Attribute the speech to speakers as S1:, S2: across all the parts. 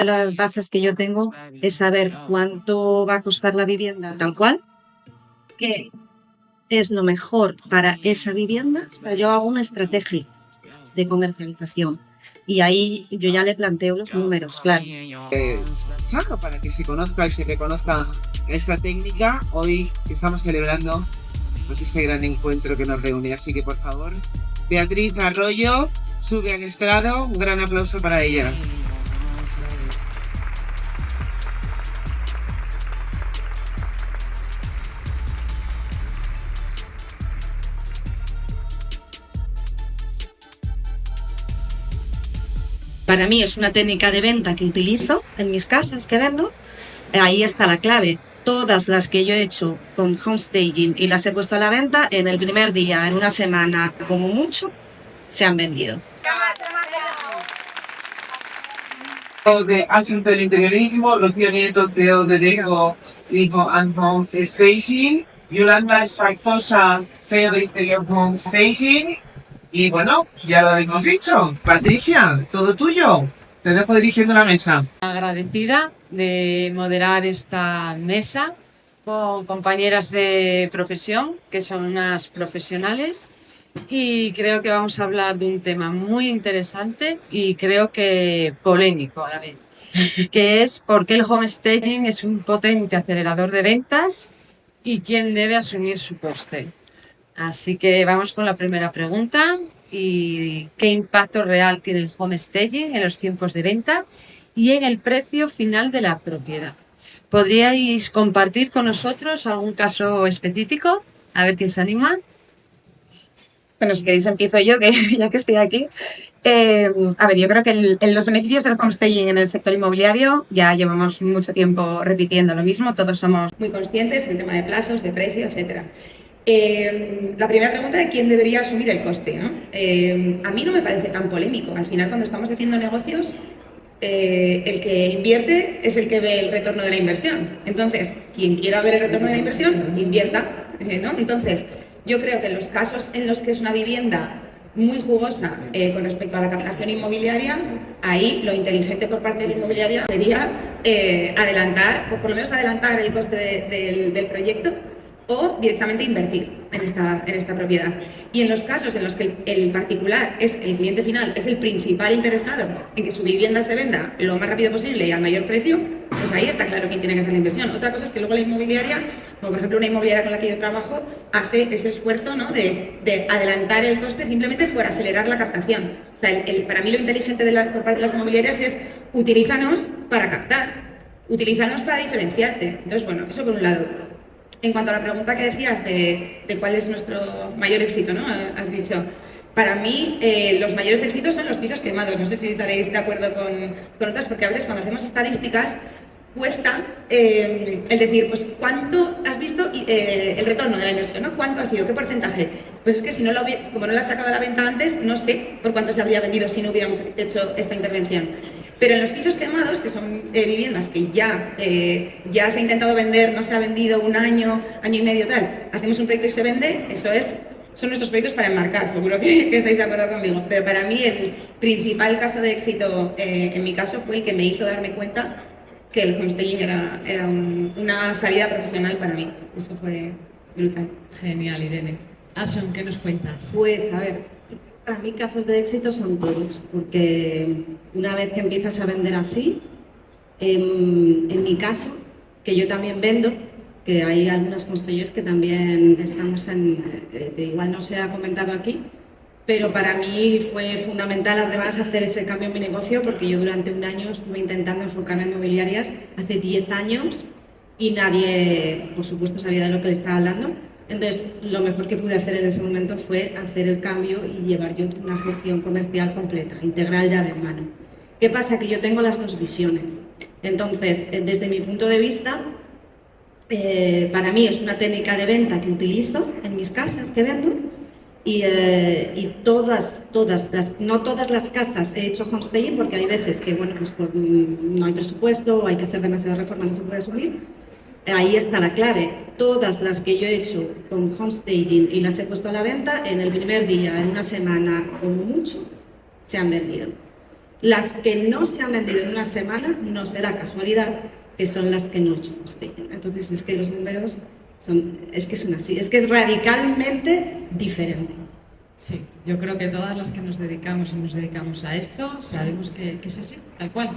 S1: Las bazas que yo tengo es saber cuánto va a costar la vivienda tal cual, qué es lo mejor para esa vivienda. O sea, yo hago una estrategia de comercialización y ahí yo ya le planteo los números, claro.
S2: Claro, para que se conozca y se reconozca esta técnica, hoy estamos celebrando pues este gran encuentro que nos reúne. Así que por favor, Beatriz Arroyo sube al estrado, un gran aplauso para ella.
S1: Para mí es una técnica de venta que utilizo en mis casas que vendo. Ahí está la clave. Todas las que yo he hecho con homestaging y las he puesto a la venta, en el primer día, en una semana, como mucho, se han vendido.
S2: De Asunto del Interiorismo, Rocío Nieto, CEO de Deco and Home Staging, Yolanda Esparzosa, CEO de Interior Home Staging. Y bueno, ya lo hemos dicho. Patricia, todo tuyo. Te dejo dirigiendo la mesa.
S3: Agradecida de moderar esta mesa con compañeras de profesión, que son unas profesionales, y creo que vamos a hablar de un tema muy interesante y creo que polémico a la vez, que es por qué el homestaging es un potente acelerador de ventas y quién debe asumir su coste. Así que vamos con la primera pregunta. ¿Y qué impacto real tiene el homestaging en los tiempos de venta y en el precio final de la propiedad? ¿Podríais compartir con nosotros algún caso específico? A ver quién se anima.
S4: Bueno, si queréis empiezo yo, que ya que estoy aquí. A ver, yo creo que los beneficios del homestaging en el sector inmobiliario ya llevamos mucho tiempo repitiendo lo mismo, todos somos muy conscientes del tema de plazos, de precio, etcétera. La primera pregunta es quién debería asumir el coste, ¿no? A mí no me parece tan polémico. Al final, cuando estamos haciendo negocios, el que invierte es el que ve el retorno de la inversión. Entonces, quien quiera ver el retorno de la inversión, invierta, ¿no? Entonces, yo creo que en los casos en los que es una vivienda muy jugosa con respecto a la captación inmobiliaria, ahí lo inteligente por parte de la inmobiliaria sería adelantar, o por lo menos adelantar el coste del proyecto, o directamente invertir en esta propiedad. Y en los casos en los que el particular, el cliente final, es el principal interesado en que su vivienda se venda lo más rápido posible y al mayor precio, pues ahí está claro quién tiene que hacer la inversión. Otra cosa es que luego la inmobiliaria, como por ejemplo una inmobiliaria con la que yo trabajo, hace ese esfuerzo, ¿no?, de adelantar el coste simplemente por acelerar la captación. O sea, para mí lo inteligente por parte de las inmobiliarias es utilízanos para captar, utilízanos para diferenciarte. Entonces, bueno, eso por un lado. En cuanto a la pregunta que decías de cuál es nuestro mayor éxito, ¿no? Has dicho, para mí los mayores éxitos son los pisos quemados. No sé si estaréis de acuerdo con otras, porque a veces cuando hacemos estadísticas cuesta el decir, pues, ¿cuánto has visto el retorno de la inversión, ¿no? ¿Cuánto ha sido? ¿Qué porcentaje? Pues es que si no como no la has sacado a la venta antes, no sé por cuánto se habría vendido si no hubiéramos hecho esta intervención. Pero en los pisos quemados, que son viviendas que ya se ha intentado vender, no se ha vendido un año, año y medio, tal, hacemos un proyecto y se vende, son nuestros proyectos para enmarcar, seguro que estáis de acuerdo conmigo. Pero para mí el principal caso de éxito en mi caso fue el que me hizo darme cuenta que el homestaging era una salida profesional para mí. Eso fue brutal.
S3: Genial, Irene. Asun, ¿qué nos cuentas?
S1: Pues, a ver, para mí casos de éxito son todos, porque una vez que empiezas a vender así, en mi caso, que yo también vendo, que hay algunas consellers que también estamos igual no se ha comentado aquí, pero para mí fue fundamental además hacer ese cambio en mi negocio, porque yo durante un año estuve intentando enfocarme en inmobiliarias hace 10 años y nadie, por supuesto, sabía de lo que le estaba hablando. Entonces, lo mejor que pude hacer en ese momento fue hacer el cambio y llevar yo una gestión comercial completa, integral, llave en mano. ¿Qué pasa? Que yo tengo las dos visiones. Entonces, desde mi punto de vista, para mí es una técnica de venta que utilizo en mis casas que vendo y no todas las casas he hecho homestaging porque hay veces que, bueno, pues no hay presupuesto, hay que hacer demasiada reforma, no se puede subir. Ahí está la clave. Todas las que yo he hecho con homestaging y las he puesto a la venta, en el primer día, en una semana, como mucho, se han vendido. Las que no se han vendido en una semana no será casualidad que son las que no he hecho staging. Entonces es que los números son así, es que es radicalmente diferente.
S3: Sí, yo creo que todas las que nos dedicamos a esto sabemos que es así, tal cual.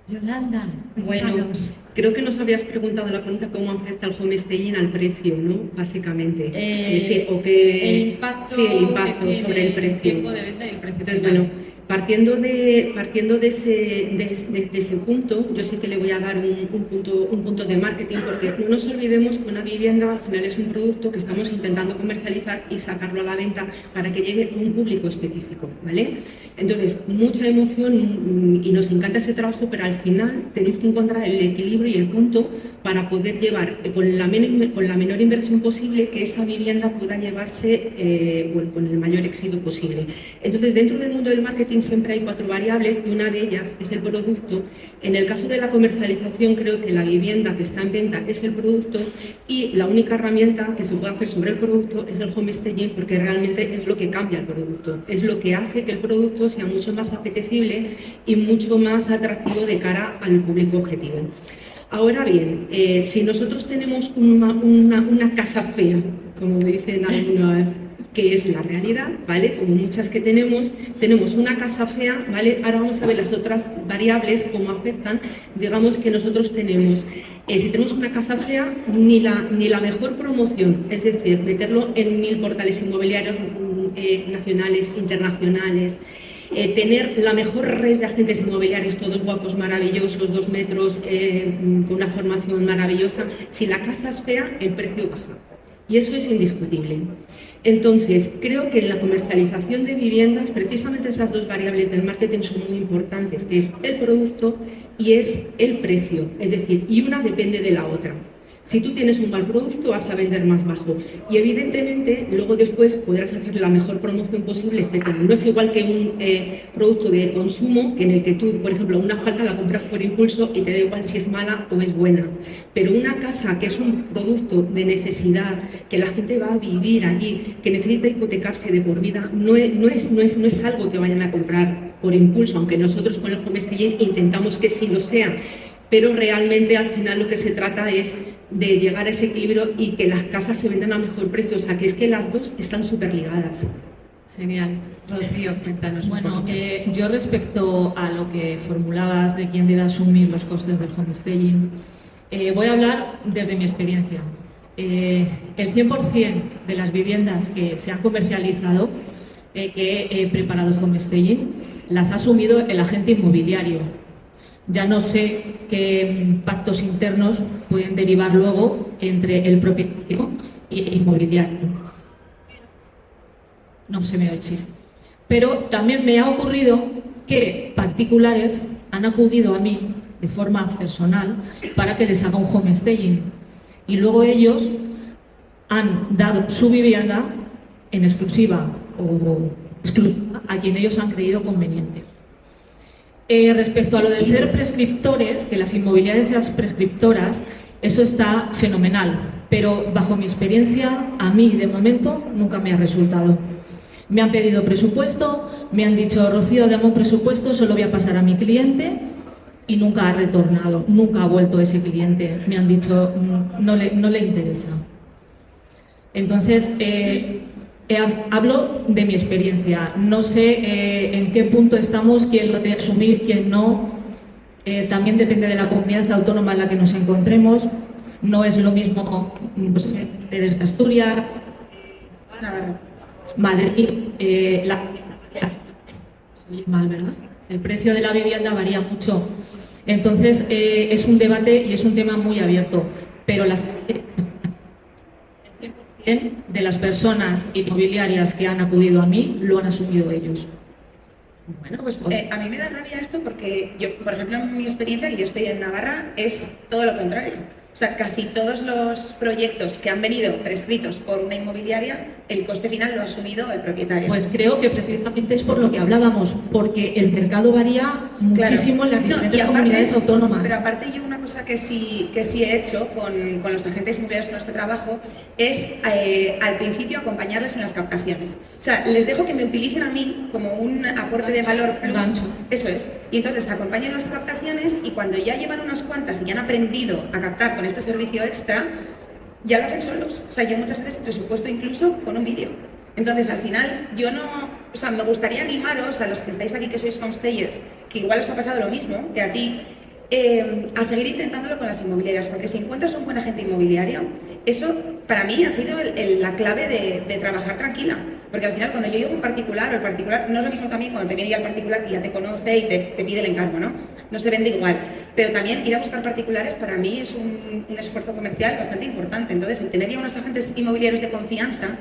S3: Yolanda,
S5: Bueno,
S3: cuéntanos.
S5: creo que nos habías preguntado en la pregunta cómo afecta el homestaging al precio, ¿no? Básicamente.
S3: El impacto,
S5: sí, el impacto
S3: que tiene
S5: sobre el precio.
S3: el tiempo de venta y el precio
S5: Entonces,
S3: final.
S5: bueno, partiendo de ese punto, yo sí que le voy a dar un punto de marketing, porque no nos olvidemos que una vivienda al final es un producto que estamos intentando comercializar y sacarlo a la venta para que llegue a un público específico, ¿vale? Entonces, mucha emoción y nos encanta ese trabajo, pero al final tenemos que encontrar el equilibrio y el punto para poder llevar con la menor inversión posible que esa vivienda pueda llevarse con el mayor éxito posible. Entonces, dentro del mundo del marketing siempre hay 4 variables y una de ellas es el producto. En el caso de la comercialización, creo que la vivienda que está en venta es el producto y la única herramienta que se puede hacer sobre el producto es el homestaging, porque realmente es lo que cambia el producto, es lo que hace que el producto sea mucho más apetecible y mucho más atractivo de cara al público objetivo. Ahora bien, si nosotros tenemos una casa fea, como me dicen algunas, que es la realidad, ¿vale? Como muchas que tenemos una casa fea, ¿vale? Ahora vamos a ver las otras variables, cómo afectan. Digamos que nosotros tenemos, si tenemos una casa fea, ni la mejor promoción, es decir, meterlo en 1000 portales inmobiliarios nacionales, internacionales, tener la mejor red de agentes inmobiliarios, todos guapos, maravillosos, 2 metros, con una formación maravillosa. Si la casa es fea, el precio baja. Y eso es indiscutible. Entonces, creo que en la comercialización de viviendas, precisamente esas 2 variables del marketing son muy importantes, que es el producto y es el precio. Es decir, y una depende de la otra. Si tú tienes un mal producto, vas a vender más bajo. Y evidentemente, luego después podrás hacer la mejor promoción posible, etc. No es igual que un producto de consumo, en el que tú, por ejemplo, una falda la compras por impulso y te da igual si es mala o es buena. Pero una casa que es un producto de necesidad, que la gente va a vivir allí, que necesita hipotecarse de por vida, no es algo que vayan a comprar por impulso, aunque nosotros con el homestaging intentamos que sí lo sea. Pero realmente al final lo que se trata es de llegar a ese equilibrio y que las casas se vendan a mejor precio, o sea que es que las dos están súper ligadas.
S3: Genial. Rocío, cuéntanos un
S6: Bueno,
S3: poquito.
S6: yo respecto a lo que formulabas de quién debe asumir los costes del homestaging, voy a hablar desde mi experiencia. El 100% de las viviendas que se han comercializado, que he preparado homestaging, las ha asumido el agente inmobiliario. Ya no sé qué pactos internos pueden derivar luego entre el propietario y el inmobiliario. No se me oye, sí. Pero también me ha ocurrido que particulares han acudido a mí de forma personal para que les haga un homestaging. Y luego ellos han dado su vivienda en exclusiva o exclusiva a quien ellos han creído conveniente. Respecto a lo de ser prescriptores, que las inmobiliarias sean prescriptoras, eso está fenomenal, pero bajo mi experiencia, a mí de momento nunca me ha resultado. Me han pedido presupuesto, me han dicho, Rocío, dame un presupuesto, solo voy a pasar a mi cliente, y nunca ha retornado, nunca ha vuelto ese cliente. Me han dicho, no le interesa. Entonces, hablo de mi experiencia, no sé en qué punto estamos, quién lo debe asumir, quién no. También depende de la comunidad autónoma en la que nos encontremos. No es lo mismo, pues, desde Asturias, Madrid, mal, ¿verdad? El precio de la vivienda varía mucho. Entonces, es un debate y es un tema muy abierto, pero las de las personas inmobiliarias que han acudido a mí lo han asumido ellos.
S4: Bueno, pues a mí me da rabia esto porque yo, por ejemplo, en mi experiencia, que yo estoy en Navarra, es todo lo contrario. O sea, casi todos los proyectos que han venido prescritos por una inmobiliaria, el coste final lo ha asumido el propietario.
S6: Pues creo que precisamente es por lo que hablábamos, porque el mercado varía muchísimo en las diferentes comunidades autónomas.
S4: Pero aparte yo una cosa que sí he hecho con los agentes inmobiliarios con los que trabajo es al principio acompañarles en las captaciones. O sea, les dejo que me utilicen a mí como un aporte de valor plus.
S6: Gancho.
S4: Eso es. Y entonces les acompaño en las captaciones y cuando ya llevan unas cuantas y ya han aprendido a captar con este servicio extra, ya lo hacen solos. O sea, yo muchas veces presupuesto incluso con un vídeo. Entonces, al final, yo no... O sea, me gustaría animaros a los que estáis aquí, que sois homestayers, que igual os ha pasado lo mismo que a ti, a seguir intentándolo con las inmobiliarias, porque si encuentras un buen agente inmobiliario, eso para mí ha sido la clave de trabajar tranquila. Porque al final, cuando yo llego a un particular, o el particular, no es lo mismo también cuando te viene ya el particular que ya te conoce y te pide el encargo, ¿no? No se vende igual. Pero también ir a buscar particulares para mí es un esfuerzo comercial bastante importante. Entonces, el tener ya unos agentes inmobiliarios de confianza,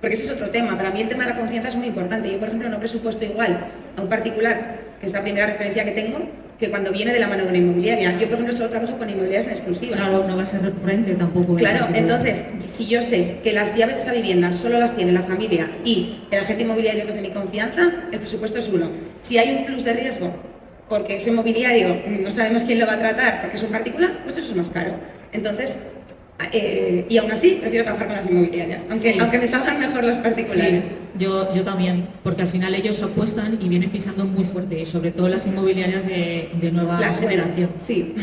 S4: porque ese es otro tema. Para mí el tema de la confianza es muy importante. Yo, por ejemplo, no presupuesto igual a un particular, que es la primera referencia que tengo, que cuando viene de la mano de una inmobiliaria. Yo, por ejemplo, solo trabajo con inmobiliarias en exclusiva.
S6: Claro, no va a ser recurrente tampoco.
S4: Claro, entonces, si yo sé que las llaves de esa vivienda solo las tiene la familia y el agente inmobiliario que es de mi confianza, el presupuesto es 1. Si hay un plus de riesgo, porque ese inmobiliario no sabemos quién lo va a tratar, porque es un particular, pues eso es más caro. Entonces, y aún así, prefiero trabajar con las inmobiliarias, aunque me salgan mejor los particulares.
S6: Sí, yo también, porque al final ellos apuestan y vienen pisando muy fuerte, y sobre todo las inmobiliarias de nueva generación.
S4: Sí.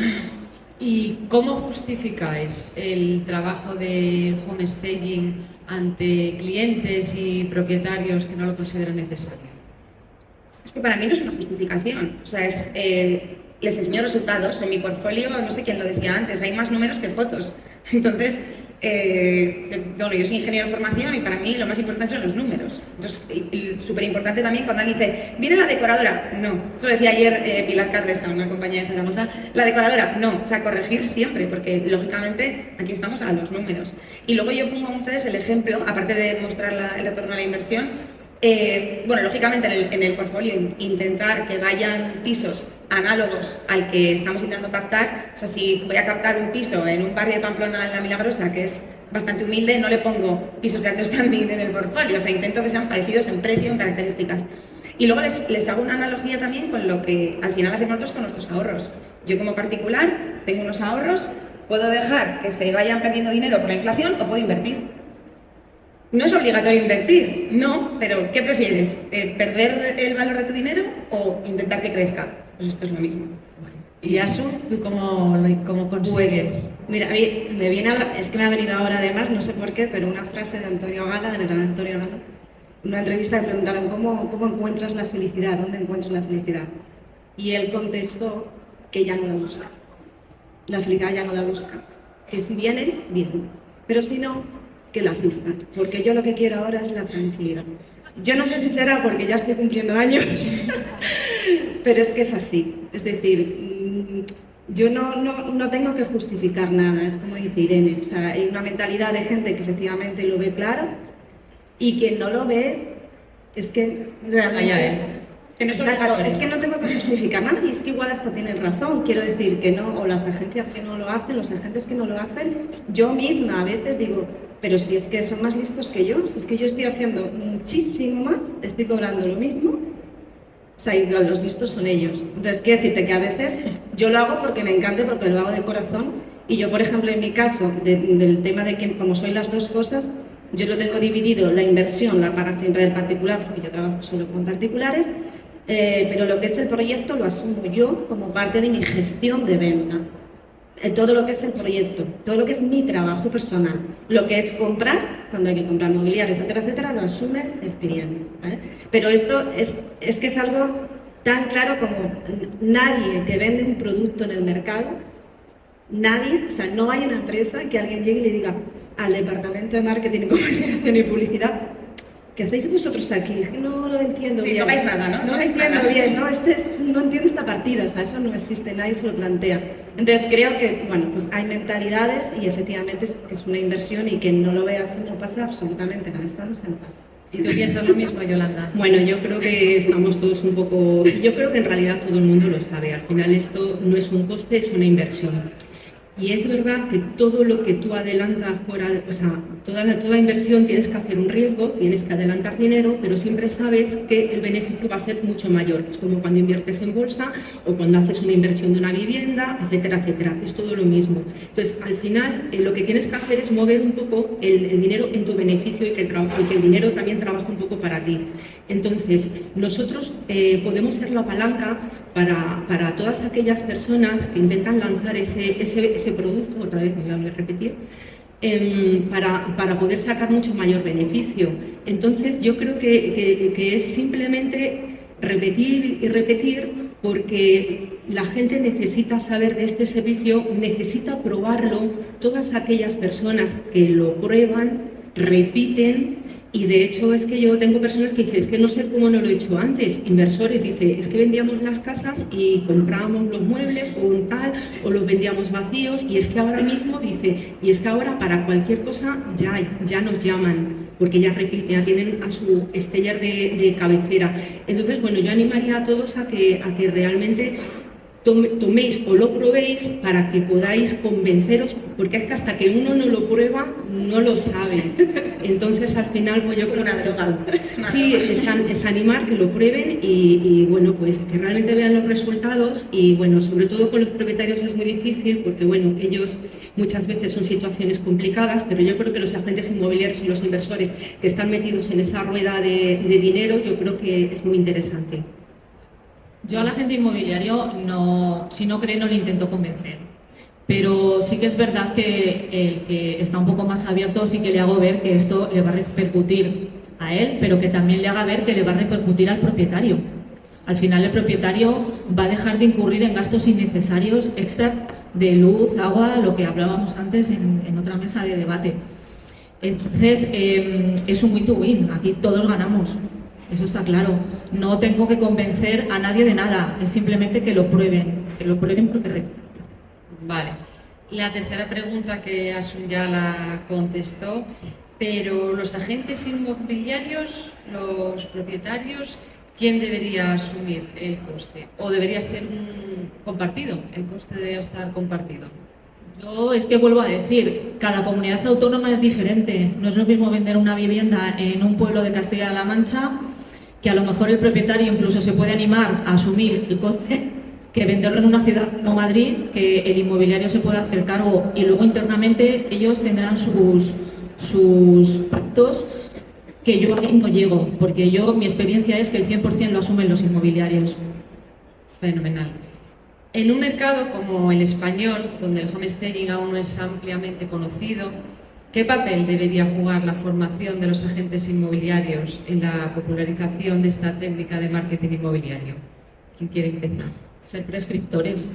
S3: ¿Y cómo justificáis el trabajo de homestaging ante clientes y propietarios que no lo consideran necesario?
S4: Es que para mí no es una justificación. O sea, les enseño resultados. En mi portfolio, no sé quién lo decía antes, hay más números que fotos. Entonces, bueno, yo soy ingeniero de formación y para mí lo más importante son los números. Entonces, súper importante también cuando alguien dice, ¿viene la decoradora? No. Eso lo decía ayer Pilar Cardesa, una compañera de Zaragoza. La decoradora, no. O sea, corregir siempre, porque lógicamente aquí estamos a los números. Y luego yo pongo muchas veces el ejemplo, aparte de mostrar el retorno a la inversión, bueno, lógicamente en el portfolio intentar que vayan pisos análogos al que estamos intentando captar. O sea, si voy a captar un piso en un barrio de Pamplona, en La Milagrosa, que es bastante humilde, no le pongo pisos de alto standing en el portfolio. O sea, intento que sean parecidos en precio, en características. Y luego les hago una analogía también con lo que al final hacemos nosotros con nuestros ahorros. Yo como particular tengo unos ahorros, puedo dejar que se vayan perdiendo dinero por la inflación o puedo invertir. No es obligatorio invertir, no, pero ¿qué prefieres? ¿Perder el valor de tu dinero o intentar que crezca? Pues esto es lo mismo.
S3: Y Asun, ¿tú cómo consigues?
S1: Pues, mira, a mí es que me ha venido ahora además, no sé por qué, pero una frase de Antonio Gala, del gran Antonio Gala, en una entrevista le preguntaron ¿cómo encuentras la felicidad? ¿Dónde encuentras la felicidad? Y él contestó que ya no la busca. La felicidad ya no la busca. Que si vienen, vienen. Pero si no, que la zurza, porque yo lo que quiero ahora es la tranquilidad. Yo no sé si será porque ya estoy cumpliendo años, pero es que es así. Es decir, yo no tengo que justificar nada, es como dice Irene. O sea, hay una mentalidad de gente que efectivamente lo ve claro y quien no lo ve es que realmente... Es que no tengo que justificar nada y es que igual hasta tienen razón. Quiero decir que no, o las agencias que no lo hacen, los agentes que no lo hacen, yo misma a veces digo, pero si es que son más listos que yo, si es que yo estoy haciendo muchísimo más, estoy cobrando lo mismo, o sea, y los listos son ellos. Entonces, quiero decirte que a veces yo lo hago porque me encanta, porque lo hago de corazón, y yo, por ejemplo, en mi caso, del tema de que como soy las dos cosas, yo lo tengo dividido, la inversión la paga siempre el particular, porque yo trabajo solo con particulares, pero lo que es el proyecto lo asumo yo como parte de mi gestión de venta. Todo lo que es el proyecto, todo lo que es mi trabajo personal, lo que es comprar, cuando hay que comprar mobiliario, etcétera, etcétera, lo asume el cliente, ¿vale? Pero esto es que es algo tan claro como nadie que vende un producto en el mercado, nadie, o sea, no hay una empresa que alguien llegue y le diga al departamento de marketing, comunicación y publicidad, ¿qué hacéis vosotros aquí? Es que no lo entiendo bien.
S4: No veis nada, ¿no?
S1: No entiendo bien, ¿no? No entiendo esta partida, o sea, eso no existe, nadie se lo plantea. Entonces creo que, bueno, pues hay mentalidades y efectivamente es una inversión y que no lo veas no pasa absolutamente nada, estamos en paz.
S3: ¿Y tú piensas lo mismo, Yolanda?
S5: Bueno, yo creo que estamos todos un poco... Yo creo que en realidad todo el mundo lo sabe. Al final esto no es un coste, es una inversión. Y es verdad que todo lo que tú adelantas, o sea, toda inversión tienes que hacer un riesgo, tienes que adelantar dinero, pero siempre sabes que el beneficio va a ser mucho mayor. Es como cuando inviertes en bolsa o cuando haces una inversión de una vivienda, etcétera, etcétera. Es todo lo mismo. Entonces, al final, lo que tienes que hacer es mover un poco el dinero en tu beneficio y que el dinero también trabaje un poco para ti. Entonces, nosotros podemos ser la palanca para todas aquellas personas que intentan lanzar ese producto, otra vez me voy a repetir, para poder sacar mucho mayor beneficio. Entonces yo creo que es simplemente repetir y repetir, porque la gente necesita saber de este servicio, necesita probarlo. Todas aquellas personas que lo prueban, repiten. Y de hecho es que yo tengo personas que dicen, es que no sé cómo no lo he hecho antes. Inversores, dice, es que vendíamos las casas y comprábamos los muebles o un tal, o los vendíamos vacíos, y es que ahora mismo, dice, y es que ahora para cualquier cosa ya nos llaman, porque ya repiten, ya tienen a su esteller de cabecera. Entonces, bueno, yo animaría a todos a que realmente toméis o lo probéis para que podáis convenceros, porque es que hasta que uno no lo prueba no lo sabe. Entonces al final pues yo creo que sí, es animar que lo prueben y bueno, pues que realmente vean los resultados. Y bueno, sobre todo con los propietarios es muy difícil porque bueno, ellos muchas veces son situaciones complicadas, pero yo creo que los agentes inmobiliarios y los inversores que están metidos en esa rueda de dinero, yo creo que es muy interesante.
S6: Yo al agente inmobiliario, si no cree, no le intento convencer. Pero sí que es verdad que el que está un poco más abierto sí que le hago ver que esto le va a repercutir a él, pero que también le haga ver que le va a repercutir al propietario. Al final el propietario va a dejar de incurrir en gastos innecesarios extra de luz, agua, lo que hablábamos antes en otra mesa de debate. Entonces es un win-to-win, aquí todos ganamos. Eso está claro. No tengo que convencer a nadie de nada, es simplemente que lo prueben porque...
S3: Vale. La tercera pregunta que Asun ya la contestó, pero los agentes inmobiliarios, los propietarios, ¿quién debería asumir el coste? ¿O debería ser compartido? ¿El coste debería estar compartido?
S6: Yo es que vuelvo a decir, cada comunidad autónoma es diferente. No es lo mismo vender una vivienda en un pueblo de Castilla-La Mancha, que a lo mejor el propietario incluso se puede animar a asumir el coste, que venderlo en una ciudad como Madrid, que el inmobiliario se pueda hacer cargo y luego internamente ellos tendrán sus pactos, que yo ahí no llego, porque mi experiencia es que el 100% lo asumen los inmobiliarios.
S3: Fenomenal. En un mercado como el español, donde el homestaging aún no es ampliamente conocido, ¿qué papel debería jugar la formación de los agentes inmobiliarios en la popularización de esta técnica de marketing inmobiliario? ¿Quién quiere empezar?
S6: Ser prescriptores.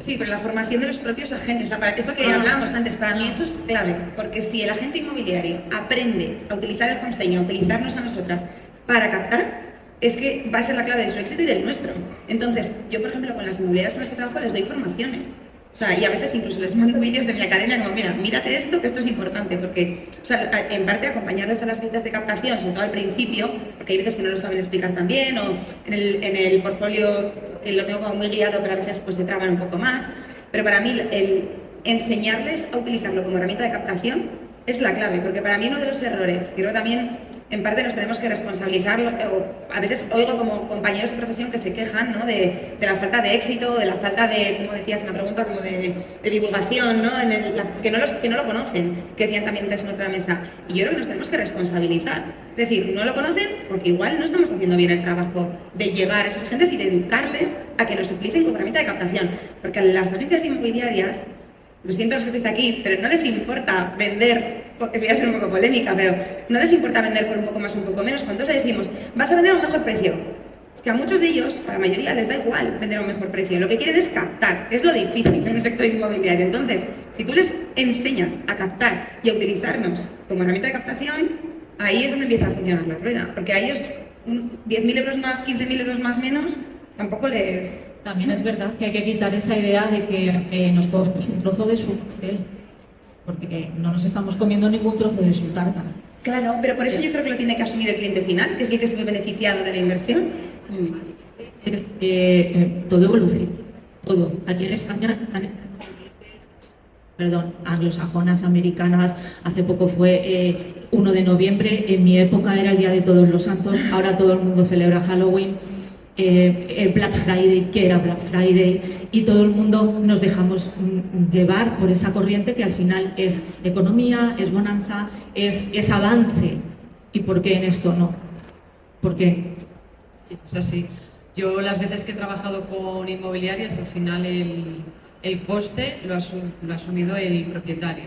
S7: Sí, pero la formación de los propios agentes, o sea, para esto que hablábamos antes, para mí eso es clave, porque si el agente inmobiliario aprende a utilizar el homestaging, a utilizarnos a nosotras para captar, es que va a ser la clave de su éxito y del nuestro. Entonces, yo por ejemplo con las inmobiliarias con las que trabajo les doy formaciones. O sea, y a veces incluso les mando vídeos de mi academia como, mira, mírate esto, que esto es importante, porque, o sea, en parte acompañarles a las visitas de captación, sobre todo al principio, porque hay veces que no lo saben explicar tan bien, o en el portfolio que lo tengo como muy guiado, pero a veces pues se traban un poco más. Pero para mí el enseñarles a utilizarlo como herramienta de captación es la clave, porque para mí uno de los errores, creo también en parte nos tenemos que responsabilizar, o a veces oigo como compañeros de profesión que se quejan, ¿no? de la falta de éxito, de la falta de, como decías en la pregunta, como de divulgación, ¿no? Que no lo conocen, que decían también antes en otra mesa. Y yo creo que nos tenemos que responsabilizar. Es decir, no lo conocen porque igual no estamos haciendo bien el trabajo de llevar a esos agentes y de educarles a que los utilicen como herramienta de captación. Porque a las agencias inmobiliarias, lo siento los que estéis aquí, pero no les importa vender, porque voy a ser un poco polémica, pero no les importa vender por un poco más o un poco menos. Cuando les decimos, vas a vender a un mejor precio, es que a muchos de ellos, a la mayoría, les da igual vender a un mejor precio. Lo que quieren es captar, que es lo difícil en el sector inmobiliario. Entonces, si tú les enseñas a captar y a utilizarnos como herramienta de captación, ahí es donde empieza a funcionar la rueda. Porque a ellos 10.000 euros más, 15.000 euros más menos, tampoco les...
S6: También es verdad que hay que quitar esa idea de que nos comemos un trozo de su pastel, porque no nos estamos comiendo ningún trozo de su tarta.
S7: Claro, pero por eso yo creo que lo tiene que asumir el cliente final, que es el que se ve beneficiado de la inversión.
S6: Todo evoluciona, todo. Aquí en España están anglosajonas, americanas. Hace poco fue 1 de noviembre, en mi época era el Día de Todos los Santos, ahora todo el mundo celebra Halloween. El Black Friday, que era Black Friday, y todo el mundo nos dejamos llevar por esa corriente que al final es economía, es bonanza, es avance. ¿Y por qué en esto no? ¿Por qué?
S3: Es así. Yo las veces que he trabajado con inmobiliarias, al final el coste lo ha asumido el propietario.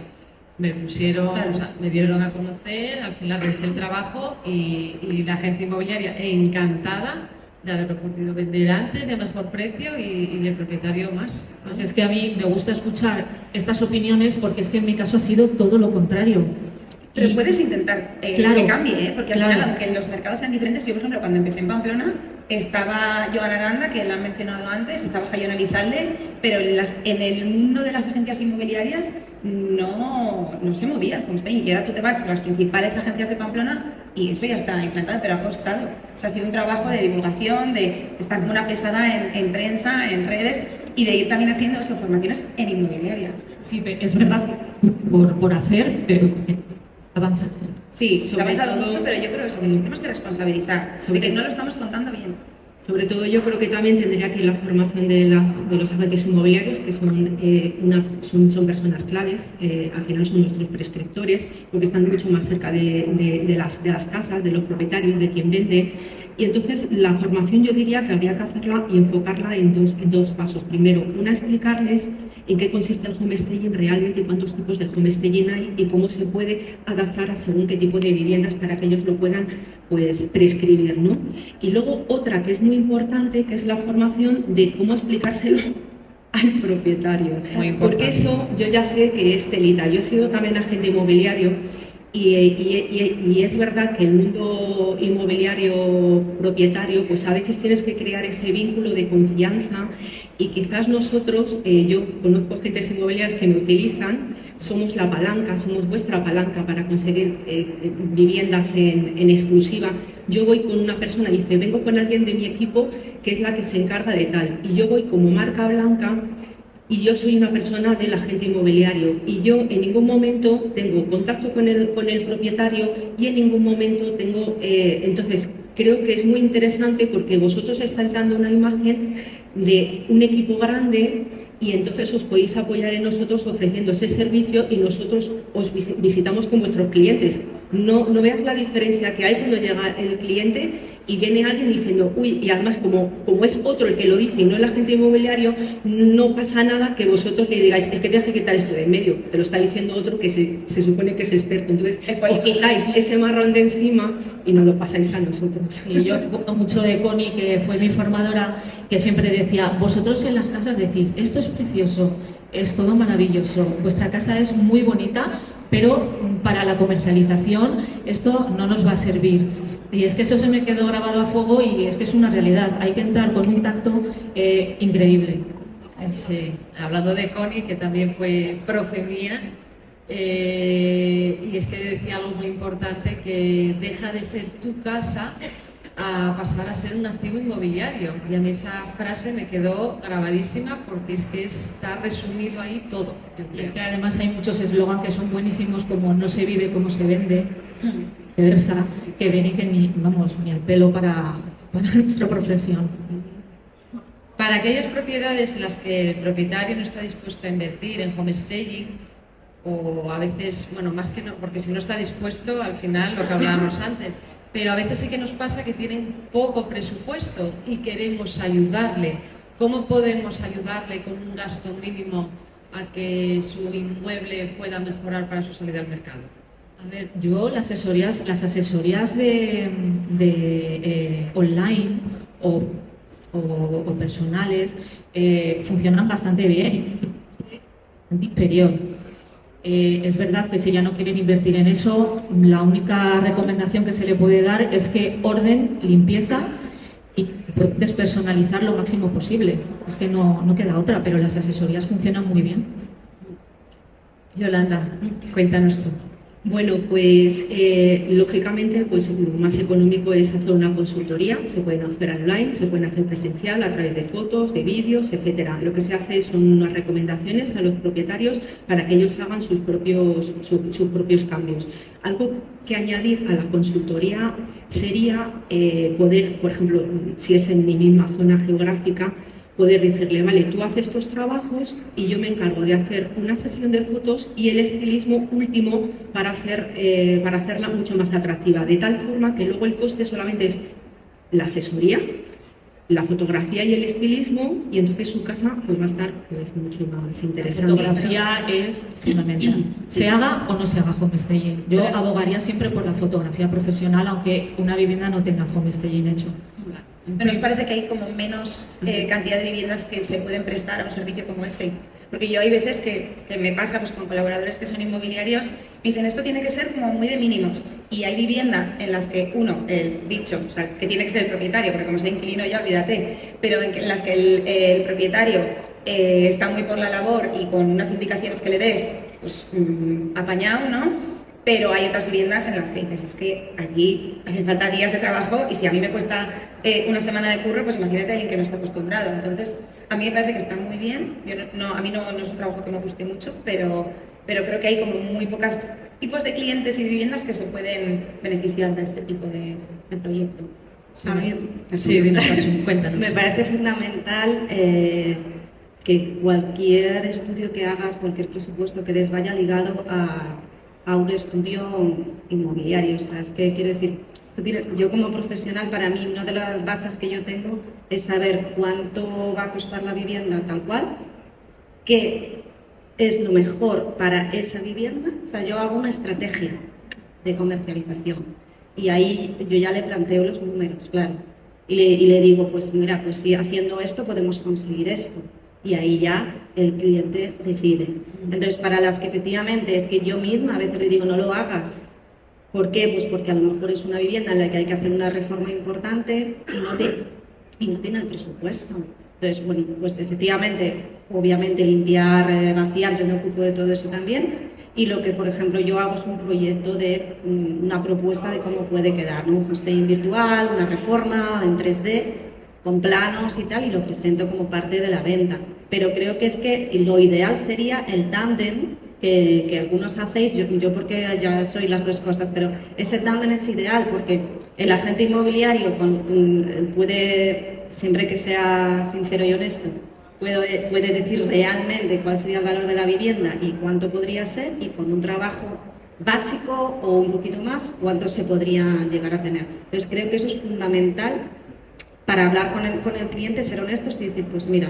S3: Me pusieron, o sea, me dieron a conocer, al final realicé el trabajo y la agencia inmobiliaria encantada de haberlo podido vender antes y a mejor precio y el propietario más.
S6: Pues es que a mí me gusta escuchar estas opiniones porque es que en mi caso ha sido todo lo contrario.
S7: Pero puedes intentar
S6: claro,
S7: que cambie, porque al
S6: claro.
S7: final, aunque los mercados sean diferentes, yo por ejemplo cuando empecé en Pamplona estaba Joan Aranda, que la han mencionado antes, estaba Jaiona Elizalde, pero en el mundo de las agencias inmobiliarias no se movía el homestaging, y ahora tú te vas a las principales agencias de Pamplona y eso ya está implantado, pero ha costado. O sea, ha sido un trabajo de divulgación, de estar como una pesada en prensa, en redes, y de ir también haciendo formaciones en inmobiliarias.
S6: Sí, es verdad, por hacer, pero avanza.
S7: Sí, se ha avanzado
S1: todo,
S7: mucho, pero yo creo que nos tenemos que responsabilizar de que no lo estamos contando bien.
S5: Sobre todo yo creo que también tendría que ir la formación de los agentes inmobiliarios, que son personas claves, al final son nuestros prescriptores, porque están mucho más cerca de las casas, de los propietarios, de quien vende. Y entonces la formación yo diría que habría que hacerla y enfocarla en dos pasos. Primero, explicarles en qué consiste el homestaging realmente, cuántos tipos de homestaging hay y cómo se puede adaptar a según qué tipo de viviendas para que ellos lo puedan pues prescribir, ¿no? Y luego otra que es muy importante, que es la formación de cómo explicárselo al propietario.
S3: Muy importante.
S5: Porque eso yo ya sé que es telita. Yo he sido también agente inmobiliario y es verdad que el mundo inmobiliario propietario, pues a veces tienes que crear ese vínculo de confianza y quizás nosotros, yo conozco agentes inmobiliarios que me utilizan, somos la palanca, somos vuestra palanca para conseguir viviendas en exclusiva. Yo voy con una persona y dice, vengo con alguien de mi equipo que es la que se encarga de tal, y yo voy como marca blanca. Y yo soy una persona del agente inmobiliario y yo en ningún momento tengo contacto con el propietario y en ningún momento tengo... entonces, creo que es muy interesante porque vosotros estáis dando una imagen de un equipo grande y entonces os podéis apoyar en nosotros ofreciendo ese servicio y nosotros os visitamos con vuestros clientes. No veas la diferencia que hay cuando llega el cliente y viene alguien diciendo, uy, y además como es otro el que lo dice y no el agente inmobiliario, no pasa nada que vosotros le digáis, es que tienes que quitar esto de en medio, te lo está diciendo otro que se supone que es experto. Entonces, os quitáis ese marrón de encima y nos lo pasáis a nosotros.
S6: Y yo recuerdo mucho de Connie, que fue mi formadora, que siempre decía, vosotros en las casas decís, esto es precioso, es todo maravilloso, vuestra casa es muy bonita, pero para la comercialización esto no nos va a servir. Y es que eso se me quedó grabado a fuego y es que es una realidad, hay que entrar con un tacto increíble.
S3: Sí, hablando de Connie, que también fue profe mía, y es que decía algo muy importante, que deja de ser tu casa a pasar a ser un activo inmobiliario. Y a mí esa frase me quedó grabadísima porque es que está resumido ahí todo.
S6: Y es que además hay muchos eslogan que son buenísimos, como no se vive como se vende, viceversa, que viene que ni al pelo para nuestra profesión.
S3: Para aquellas propiedades en las que el propietario no está dispuesto a invertir en homestaging, o a veces, bueno, más que no, porque si no está dispuesto, al final, lo que hablábamos antes, pero a veces sí que nos pasa que tienen poco presupuesto y queremos ayudarle. ¿Cómo podemos ayudarle con un gasto mínimo a que su inmueble pueda mejorar para su salida al mercado?
S6: A ver, yo las asesorías de online o personales funcionan bastante bien, inferior. Es verdad que si ya no quieren invertir en eso, la única recomendación que se le puede dar es que orden, limpieza y despersonalizar lo máximo posible. Es que no queda otra, pero las asesorías funcionan muy bien.
S3: Yolanda, cuéntanos tú.
S5: Bueno, pues lógicamente pues lo más económico es hacer una consultoría. Se pueden hacer online, se pueden hacer presencial a través de fotos, de vídeos, etcétera. Lo que se hace son unas recomendaciones a los propietarios para que ellos hagan sus propios cambios. Algo que añadir a la consultoría sería poder, por ejemplo, si es en mi misma zona geográfica, poder decirle, vale, tú haces estos trabajos y yo me encargo de hacer una sesión de fotos y el estilismo último para hacerla mucho más atractiva, de tal forma que luego el coste solamente es la asesoría, la fotografía y el estilismo, y entonces su casa pues va a estar pues mucho más
S6: La
S5: interesante.
S6: fotografía es fundamental. Se haga o no se haga homestaging. Yo abogaría siempre por la fotografía profesional, aunque una vivienda no tenga homestaging hecho.
S7: Pero nos parece que hay como menos cantidad de viviendas que se pueden prestar a un servicio como ese. Porque yo hay veces que me pasa pues, con colaboradores que son inmobiliarios, me dicen esto tiene que ser como muy de mínimos. Y hay viviendas en las que o sea, que tiene que ser el propietario, porque como sea inquilino ya olvídate, pero en las que el propietario está muy por la labor y con unas indicaciones que le des, pues apañado, ¿no? Pero hay otras viviendas en las que dices, es que aquí hacen falta días de trabajo y si a mí me cuesta una semana de curro, pues imagínate a alguien que no está acostumbrado. Entonces, a mí me parece que está muy bien. A mí no es un trabajo que me guste mucho, pero creo que hay como muy pocos tipos de clientes y viviendas que se pueden beneficiar de este tipo de proyecto.
S1: A mí,
S3: Sí, dinos, cuéntanos.
S1: me parece fundamental que cualquier estudio que hagas, cualquier presupuesto que des vaya ligado a un estudio inmobiliario. O sea, es que quiero decir, yo como profesional, para mí una de las bases que yo tengo es saber cuánto va a costar la vivienda tal cual, qué es lo mejor para esa vivienda. O sea, yo hago una estrategia de comercialización y ahí yo ya le planteo los números, claro, y le digo, pues mira, pues si haciendo esto podemos conseguir esto. Y ahí ya el cliente decide. Entonces, para las que efectivamente es que yo misma a veces le digo, no lo hagas. ¿Por qué? Pues porque a lo mejor es una vivienda en la que hay que hacer una reforma importante y no tiene el presupuesto. Entonces, bueno, pues efectivamente, obviamente limpiar, vaciar, yo me ocupo de todo eso también. Y lo que, por ejemplo, yo hago es un proyecto de una propuesta de cómo puede quedar, ¿no? Un hosting virtual, una reforma en 3D, con planos y tal, y lo presento como parte de la venta. Pero creo que es que lo ideal sería el tándem que algunos hacéis, yo porque ya soy las dos cosas, pero ese tándem es ideal porque el agente inmobiliario puede, siempre que sea sincero y honesto, puede decir realmente cuál sería el valor de la vivienda y cuánto podría ser, y con un trabajo básico o un poquito más, cuánto se podría llegar a tener. Entonces creo que eso es fundamental para hablar con el cliente, ser honestos y decir, pues mira,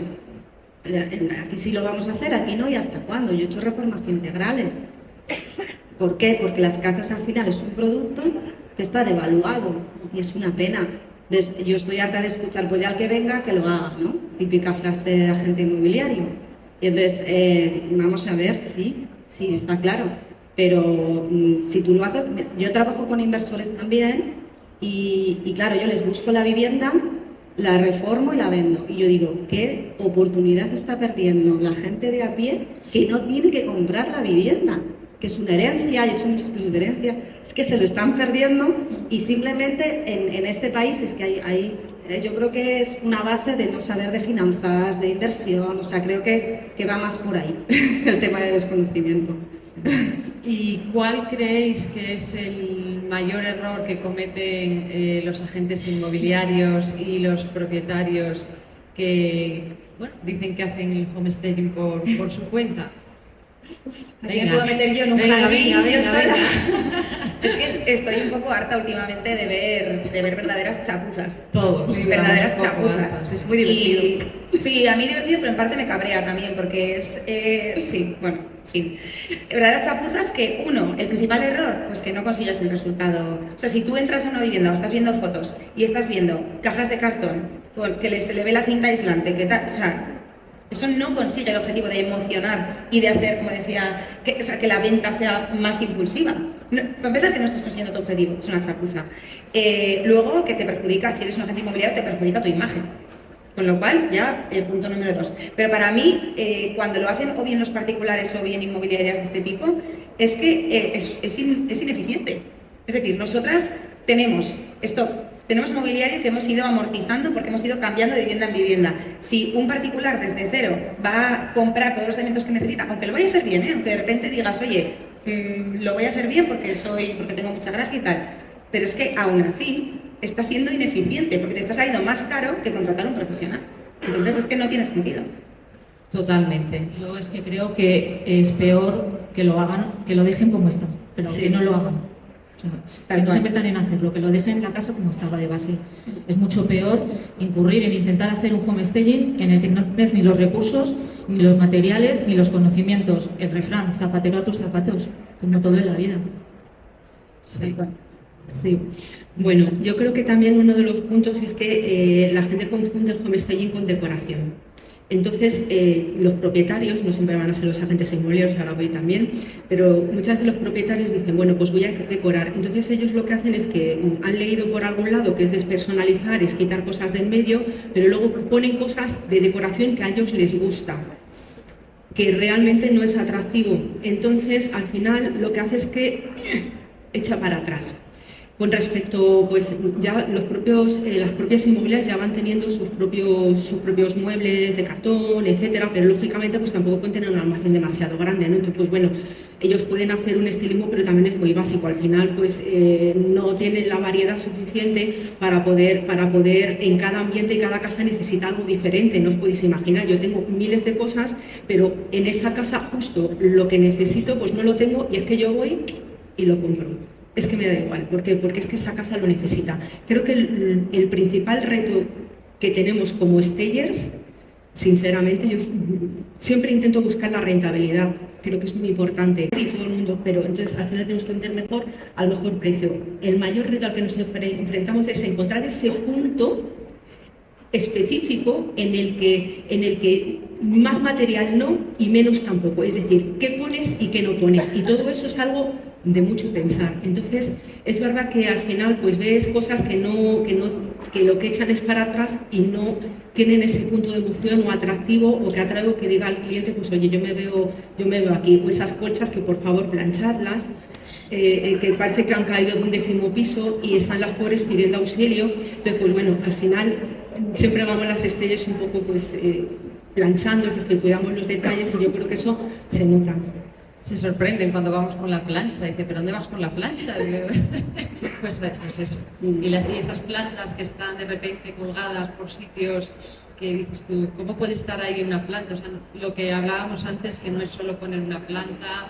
S1: aquí sí lo vamos a hacer, aquí no, y hasta cuándo. Yo he hecho reformas integrales. ¿Por qué? Porque las casas al final es un producto que está devaluado y es una pena. Yo estoy harta de escuchar, pues ya el que venga, que lo haga, ¿no? Típica frase de agente inmobiliario. Y entonces, vamos a ver, sí, está claro. Pero si tú lo haces, yo trabajo con inversores también y claro, yo les busco la vivienda, la reformo y la vendo. Y yo digo, ¿qué oportunidad está perdiendo la gente de a pie que no tiene que comprar la vivienda? Que es una herencia, he hecho muchos cursos de herencia, es que se lo están perdiendo y simplemente en este país es que yo creo que es una base de no saber de finanzas, de inversión, o sea, creo que va más por ahí el tema de desconocimiento.
S3: ¿Y cuál creéis que es el mayor error que cometen los agentes inmobiliarios y los propietarios que dicen que hacen el homestaging por su cuenta?
S7: ¿Me puedo meter yo en un jardín?
S3: Venga.
S7: Es que estoy un poco harta últimamente de ver verdaderas chapuzas.
S3: Todos.
S7: Verdaderas chapuzas.
S1: Es muy divertido.
S7: Sí, a mí divertido, pero en parte me cabrea también, porque es... sí, bueno, en fin. Verdaderas chapuzas que, el principal error, pues que no consigues el resultado. O sea, si tú entras a una vivienda o estás viendo fotos y estás viendo cajas de cartón que se le ve la cinta aislante, o sea, eso no consigue el objetivo de emocionar y de hacer, como decía, que la venta sea más impulsiva. Para empezar, que no estás consiguiendo tu objetivo, es una chapuza. Luego, que te perjudica, si eres un agente inmobiliario, te perjudica tu imagen. Con lo cual, ya, punto número 2. Pero para mí, cuando lo hacen o bien los particulares o bien inmobiliarias de este tipo, es que es ineficiente. Es decir, nosotras tenemos stock, tenemos mobiliario que hemos ido amortizando porque hemos ido cambiando de vivienda en vivienda. Si un particular desde cero va a comprar todos los elementos que necesita, aunque lo vaya a hacer bien, aunque de repente digas, oye, lo voy a hacer bien porque tengo mucha gracia y tal, pero es que aún así está siendo ineficiente porque te está saliendo más caro que contratar a un profesional. Entonces es que no tiene sentido.
S3: Totalmente.
S6: Yo es que creo que es peor que lo hagan, que lo dejen como está, pero
S7: Sí.
S6: que no lo hagan. O sea, que no se metan en hacerlo, que lo dejen en la casa como estaba de base. Es mucho peor incurrir en intentar hacer un homestaging en el que no tienes ni los recursos, ni los materiales, ni los conocimientos. El refrán, zapatero a tus zapatos, como todo en la vida.
S3: Sí.
S5: Sí. Bueno, yo creo que también uno de los puntos es que la gente confunde el homestaging con decoración. Entonces, los propietarios, no siempre van a ser los agentes inmobiliarios, ahora voy también, pero muchas veces los propietarios dicen, bueno, pues voy a decorar. Entonces ellos lo que hacen es que han leído por algún lado que es despersonalizar, es quitar cosas del medio, pero luego ponen cosas de decoración que a ellos les gusta, que realmente no es atractivo. Entonces, al final, lo que hace es que echa para atrás. Con respecto, pues ya las propias inmobiliarias ya van teniendo sus propios muebles de cartón, etcétera, pero lógicamente pues tampoco pueden tener un almacén demasiado grande, ¿no? Entonces, pues bueno, ellos pueden hacer un estilismo, pero también es muy básico. Al final, pues no tienen la variedad suficiente para poder en cada ambiente y cada casa necesita algo diferente. No os podéis imaginar, yo tengo miles de cosas, pero en esa casa justo lo que necesito, pues no lo tengo y es que yo voy y lo compro. Es que me da igual, porque es que esa casa lo necesita. Creo que el principal reto que tenemos como stagers, sinceramente, yo siempre intento buscar la rentabilidad, creo que es muy importante, y todo el mundo, pero entonces al final tenemos que vender mejor al mejor precio. El mayor reto al que nos enfrentamos es encontrar ese punto específico en el que más material no y menos tampoco, es decir, qué pones y qué no pones, y todo eso es algo de mucho pensar. Entonces es verdad que al final pues ves cosas que lo que echan es para atrás y no tienen ese punto de emoción o atractivo o que atrae o que diga al cliente pues oye yo me veo aquí, o esas colchas que por favor plancharlas, que parece que han caído de un 10º piso y están las pobres pidiendo auxilio. Entonces pues bueno, al final siempre vamos las estrellas un poco pues planchando, es decir, cuidamos los detalles y yo creo que eso se nota.
S3: Se sorprenden cuando vamos con la plancha. Dice, ¿pero dónde vas con la plancha? Digo, pues eso. Y esas plantas que están de repente colgadas por sitios que dices tú, ¿cómo puede estar ahí una planta? O sea, lo que hablábamos antes, que no es solo poner una planta,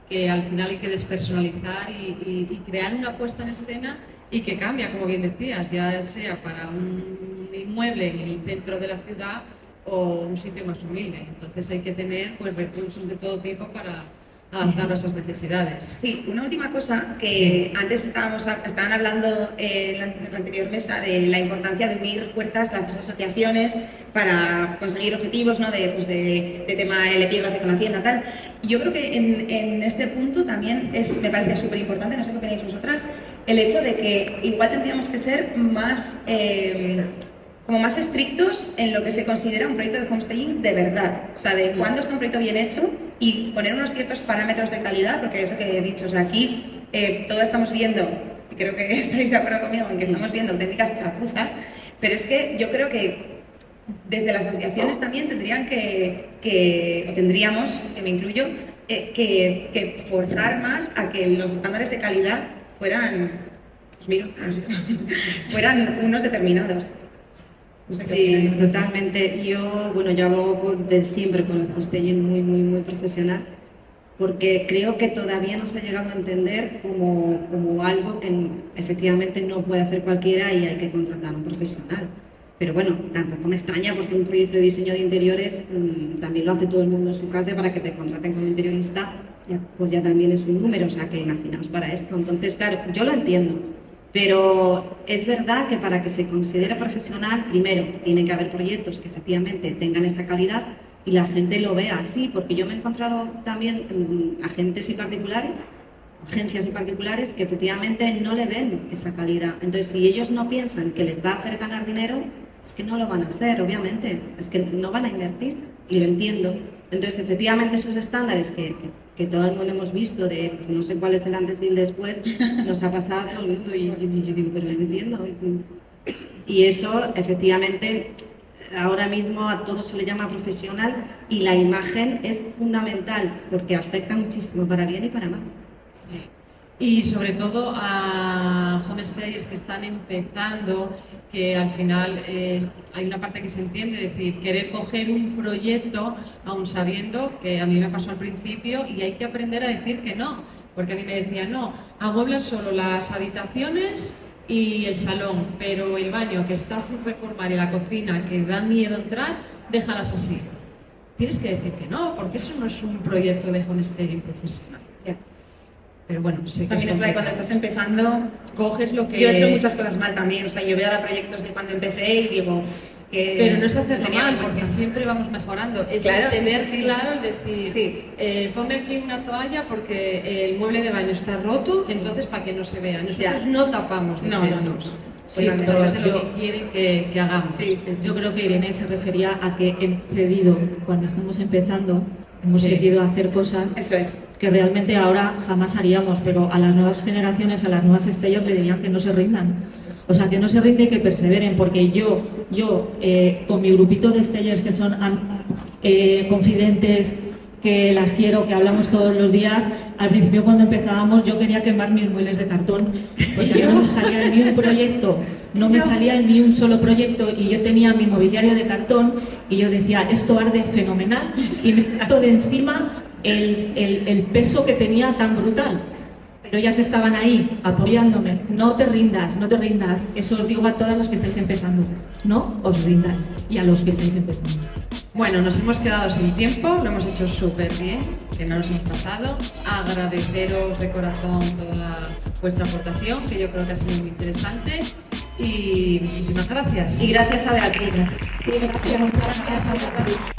S3: que al final hay que despersonalizar y crear una puesta en escena y que cambia, como bien decías, ya sea para un inmueble en el centro de la ciudad o un sitio más humilde. Entonces hay que tener pues recursos de todo tipo para adaptar a esas necesidades.
S7: Sí, una última cosa que antes estaban hablando en la anterior mesa de la importancia de unir fuerzas las dos asociaciones para conseguir objetivos, ¿no? de tema el epígrafe con la Hacienda, tal. Yo creo que en este punto también me parece súper importante, no sé qué opináis vosotras, el hecho de que igual tendríamos que ser más como más estrictos en lo que se considera un proyecto de homestaging de verdad, o sea, de cuándo está un proyecto bien hecho y poner unos ciertos parámetros de calidad, porque eso que he dicho, o sea, aquí todos estamos viendo, y creo que estaréis de acuerdo conmigo en que estamos viendo auténticas chapuzas, pero es que yo creo que desde las asociaciones también tendríamos, que me incluyo, que forzar más a que los estándares de calidad fueran, pues miro, fueran unos determinados. No sé qué
S1: Sí,
S7: opináis.
S1: totalmente. Yo hablo siempre con el homestaging muy profesional, porque creo que todavía no se ha llegado a entender como algo que efectivamente no puede hacer cualquiera y hay que contratar a un profesional. Pero bueno, tampoco me extraña porque un proyecto de diseño de interiores también lo hace todo el mundo en su casa, para que te contraten como interiorista, pues ya también es un número, o sea que imaginaos para esto. Entonces, claro, yo lo entiendo. Pero es verdad que para que se considere profesional, primero, tiene que haber proyectos que efectivamente tengan esa calidad y la gente lo vea así, porque yo me he encontrado también agencias y particulares que efectivamente no le ven esa calidad. Entonces, si ellos no piensan que les va a hacer ganar dinero, es que no lo van a hacer, obviamente, es que no van a invertir, y lo entiendo. Entonces, efectivamente, esos estándares que que todo el mundo hemos visto, de pues, no sé cuál es el antes y el después, nos ha pasado a todo el mundo y yo digo, pero no entiendo. Y eso, efectivamente, ahora mismo a todo se le llama profesional y la imagen es fundamental porque afecta muchísimo para bien y para mal.
S3: Sí. Y sobre todo a homestayers que están empezando, que al final hay una parte que se entiende, es decir, querer coger un proyecto aún sabiendo que a mí me pasó al principio y hay que aprender a decir que no, porque a mí me decían, no, amueblan solo las habitaciones y el salón, pero el baño que está sin reformar y la cocina que da miedo entrar, déjalas así. Tienes que decir que no, porque eso no es un proyecto de homestaying profesional. Pero bueno, sé que
S7: también es verdad que cuando estás empezando,
S3: coges lo que...
S7: Yo he hecho muchas cosas mal también, o sea, yo veo ahora proyectos de cuando empecé y digo... que
S3: pero no es hacerlo
S7: tenía
S3: mal,
S7: que
S3: porque
S7: empezar.
S3: siempre vamos mejorando. Es
S7: Claro,
S3: tener
S7: sí, sí.
S3: claro el decir,
S7: Sí.
S3: ponme aquí una toalla porque el mueble de baño está roto, entonces para que no se vea. Nosotros
S7: Ya.
S3: no tapamos
S7: No,
S3: defectos.
S7: no, no.
S3: Sí,
S7: Pues
S3: muchas veces
S6: yo-
S3: lo que quieren que hagamos.
S7: Sí, sí, sí.
S6: Yo creo que Irene se refería a que hemos cedido, cuando estamos empezando, hemos
S3: Sí.
S6: decidido hacer cosas
S7: Eso es.
S6: que realmente ahora jamás haríamos, pero a las nuevas generaciones, a las nuevas estrellas le dirían que no se rindan. O sea, que no se rinden y que perseveren, porque yo con mi grupito de estrellas que son confidentes, que las quiero, que hablamos todos los días, al principio cuando empezábamos yo quería quemar mis muebles de cartón, porque no me salía ni un proyecto, no me salía ni un solo proyecto y yo tenía mi mobiliario de cartón y yo decía, esto arde fenomenal y me quito de encima el peso que tenía tan brutal. Pero ellas estaban ahí apoyándome, no te rindas, no te rindas, eso os digo a todas los que estáis empezando, no os rindáis y a los que estáis empezando.
S3: Bueno, nos hemos quedado sin tiempo, lo hemos hecho súper bien, que no nos hemos pasado. Agradeceros de corazón toda vuestra aportación, que yo creo que ha sido muy interesante. Y muchísimas gracias.
S7: Y gracias a Beatriz.
S3: Sí, gracias. Muchas gracias.